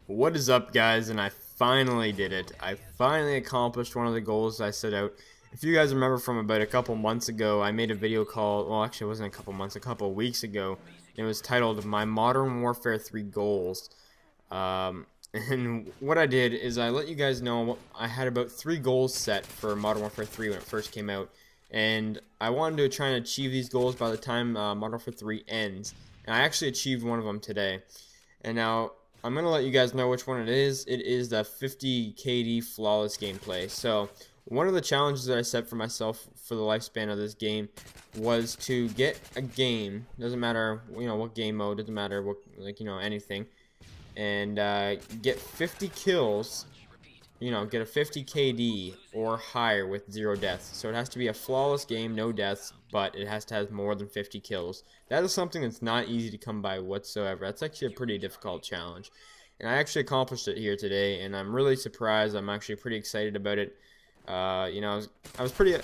What is up, guys? And I finally did it. I finally accomplished one of the goals I set out. If you guys remember from about a couple months ago, I made a video called, well, actually it wasn't a couple months, a couple weeks ago. It was titled My Modern Warfare 3 Goals. And what I did is I let you guys know I had about 3 goals set for Modern Warfare 3 when it first came out. And I wanted to try and achieve these goals by the time Modern Warfare 3 ends. And I actually achieved one of them today. And now I'm going to let you guys know which one it is. It is the 50 KD flawless gameplay. So one of the challenges that I set for myself for the lifespan of this game was to get a game, doesn't matter what game mode, doesn't matter what, anything, and get 50 kills, get a 50 KD or higher with 0 deaths. So it has to be a flawless game, no deaths, but it has to have more than 50 kills. That is something that's not easy to come by whatsoever. That's actually a pretty difficult challenge. And I actually accomplished it here today, and I'm really surprised. I'm actually pretty excited about it. I was pretty, I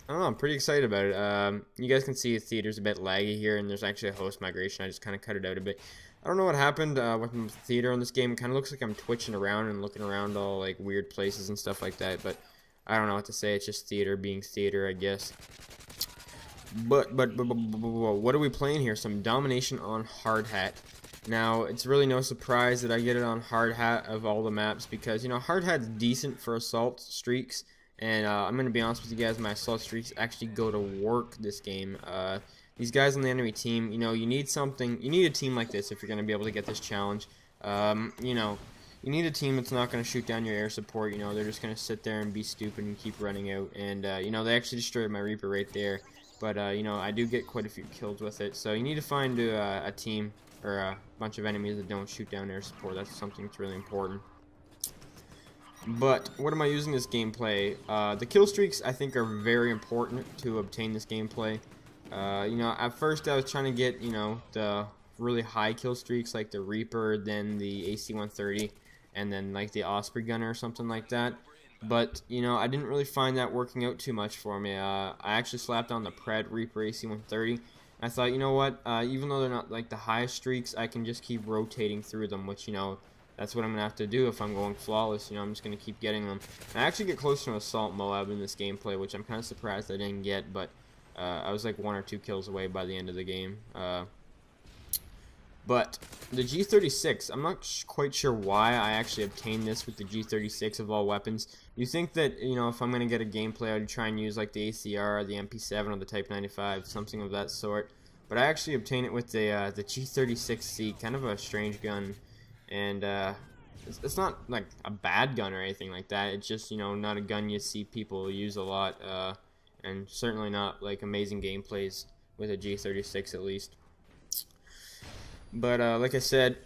don't know, I'm pretty excited about it. You guys can see the theater's a bit laggy here, and there's actually a host migration. I just kind of cut it out a bit. I don't know what happened with the theater on this game. It kind of looks like I'm twitching around and looking around all like weird places and stuff like that, but I don't know what to say. It's just theater being theater, I guess. But what are we playing here? Some domination on hard hat. Now, it's really no surprise that I get it on hard hat of all the maps because, hard hat's decent for assault streaks. And I'm going to be honest with you guys, my assault streaks actually go to work this game. These guys on the enemy team, you need something. You need a team like this if you're going to be able to get this challenge. You need a team that's not going to shoot down your air support. They're just going to sit there and be stupid and keep running out. And, they actually destroyed my Reaper right there. But, I do get quite a few kills with it. So you need to find a team or a bunch of enemies that don't shoot down air support. That's something that's really important. But what am I using this gameplay? The kill streaks I think are very important to obtain this gameplay. At first I was trying to get, the really high kill streaks like the Reaper, then the AC-130, and then like the Osprey Gunner or something like that. But, I didn't really find that working out too much for me. I actually slapped on the Pred Reaper AC-130. I thought, you know what, even though they're not like the highest streaks, I can just keep rotating through them, which, that's what I'm going to have to do if I'm going flawless. I'm just going to keep getting them. And I actually get close to an Assault Moab in this gameplay, which I'm kind of surprised I didn't get, but I was like 1 or 2 kills away by the end of the game. But the G36, I'm not quite sure why I actually obtained this with the G36 of all weapons. You think that, if I'm going to get a gameplay, I'd try and use like the ACR or the MP7 or the Type 95, something of that sort. But I actually obtained it with the G36C, kind of a strange gun. And it's not like a bad gun or anything like that. It's just, not a gun you see people use a lot. And certainly not like amazing gameplays with a G36 at least. But like I said,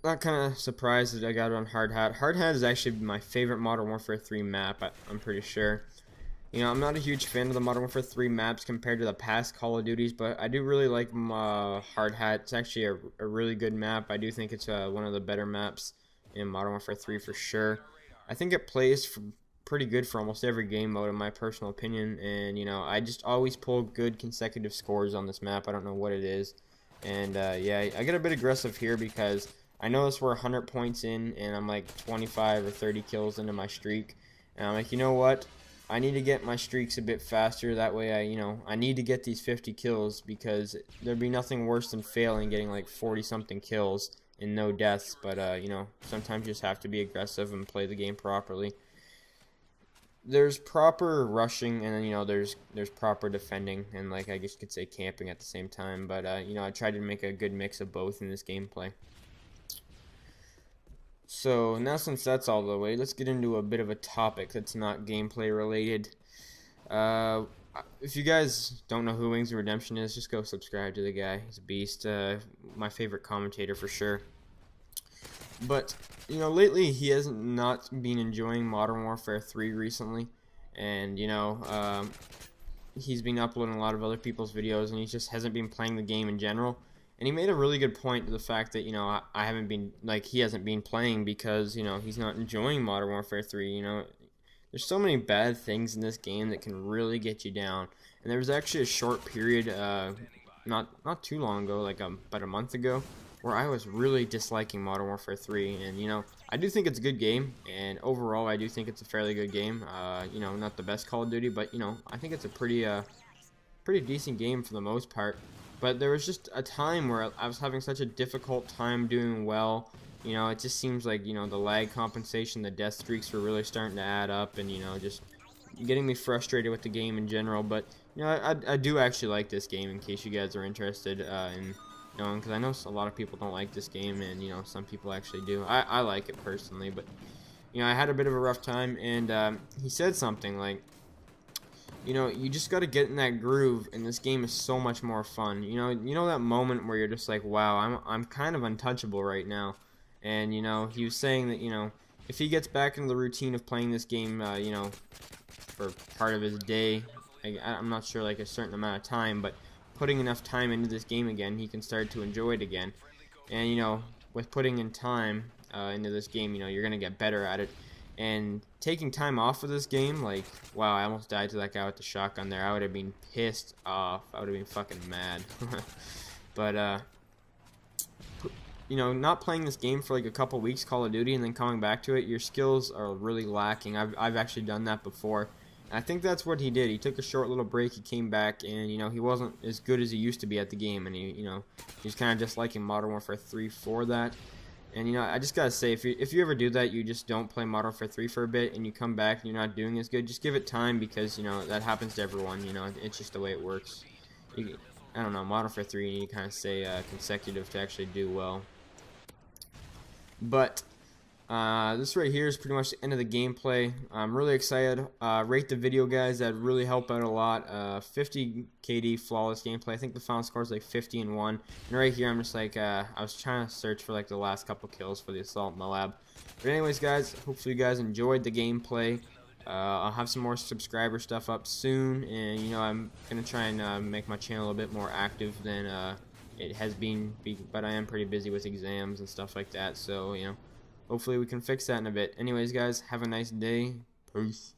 not kind of surprised that I got it on Hard Hat. Hard Hat is actually my favorite Modern Warfare 3 map, I'm pretty sure. I'm not a huge fan of the Modern Warfare 3 maps compared to the past Call of Duties, but I do really like Hard Hat. It's actually a really good map. I do think it's one of the better maps in Modern Warfare 3 for sure. I think it plays pretty good for almost every game mode in my personal opinion, and I just always pull good consecutive scores on this map. I don't know what it is. And yeah, I get a bit aggressive here because I notice we're 100 points in and I'm like 25 or 30 kills into my streak. And I'm like, you know what? I need to get my streaks a bit faster. That way I need to get these 50 kills because there'd be nothing worse than failing, getting like 40 something kills and no deaths. But, sometimes you just have to be aggressive and play the game properly. There's proper rushing, and then there's proper defending, and like I guess you could say camping at the same time. But I tried to make a good mix of both in this gameplay. So now since that's all the way, let's get into a bit of a topic that's not gameplay related. Uh, if you guys don't know who Wings of Redemption is, just go subscribe to the guy. He's a beast. My favorite commentator for sure. But, lately he hasn't not been enjoying Modern Warfare 3 recently. And, he's been uploading a lot of other people's videos and he just hasn't been playing the game in general. And he made a really good point to the fact that, I haven't been, like, he hasn't been playing because, he's not enjoying Modern Warfare 3, There's so many bad things in this game that can really get you down. And there was actually a short period, not too long ago, like about a month ago, where I was really disliking Modern Warfare 3, and you know, I do think it's a good game, and overall I do think it's a fairly good game. You know, not the best Call of Duty, but you know, I think it's a pretty decent game for the most part. But there was just a time where I was having such a difficult time doing well. You know, it just seems like, you know, the lag compensation, the death streaks were really starting to add up, and you know, just getting me frustrated with the game in general. But you know, I do actually like this game, in case you guys are interested in knowing, because I know a lot of people don't like this game, and you know, some people actually do. I like it personally, but you know, I had a bit of a rough time, and he said something like, you know, you just got to get in that groove, and this game is so much more fun. You know that moment where you're just like, wow, I'm kind of untouchable right now. And you know, he was saying that, you know, if he gets back into the routine of playing this game, you know, for part of his day, I'm not sure, like a certain amount of time, but putting enough time into this game again, he can start to enjoy it again. And you know, with putting in time into this game, you know, you're gonna get better at it. And taking time off of this game, like, wow, I almost died to that guy with the shotgun there. I would have been pissed off. I would have been fucking mad. But you know, not playing this game for like a couple weeks, Call of Duty, and then coming back to it, your skills are really lacking. I've actually done that before. And I think that's what he did. He took a short little break. He came back, and you know, he wasn't as good as he used to be at the game, and he, you know, he's kind of just liking Modern Warfare 3 for that. And you know, I just gotta say, if you ever do that, you just don't play Modern Warfare 3 for a bit, and you come back and you're not doing as good, just give it time, because you know that happens to everyone. You know, it's just the way it works. I don't know, Modern Warfare 3, you kind of say consecutive to actually do well. But this right here is pretty much the end of the gameplay. I'm really excited. Rate the video, guys. That'd really help out a lot. 50 KD flawless gameplay. I think the final score is like 50 and 1. And right here, I'm just like, I was trying to search for like the last couple kills for the Assault Moab. But anyways, guys, hopefully you guys enjoyed the gameplay. I'll have some more subscriber stuff up soon, and you know, I'm gonna try and make my channel a bit more active than it has been, but I am pretty busy with exams and stuff like that, so you know, hopefully we can fix that in a bit. Anyways, guys, have a nice day. Peace.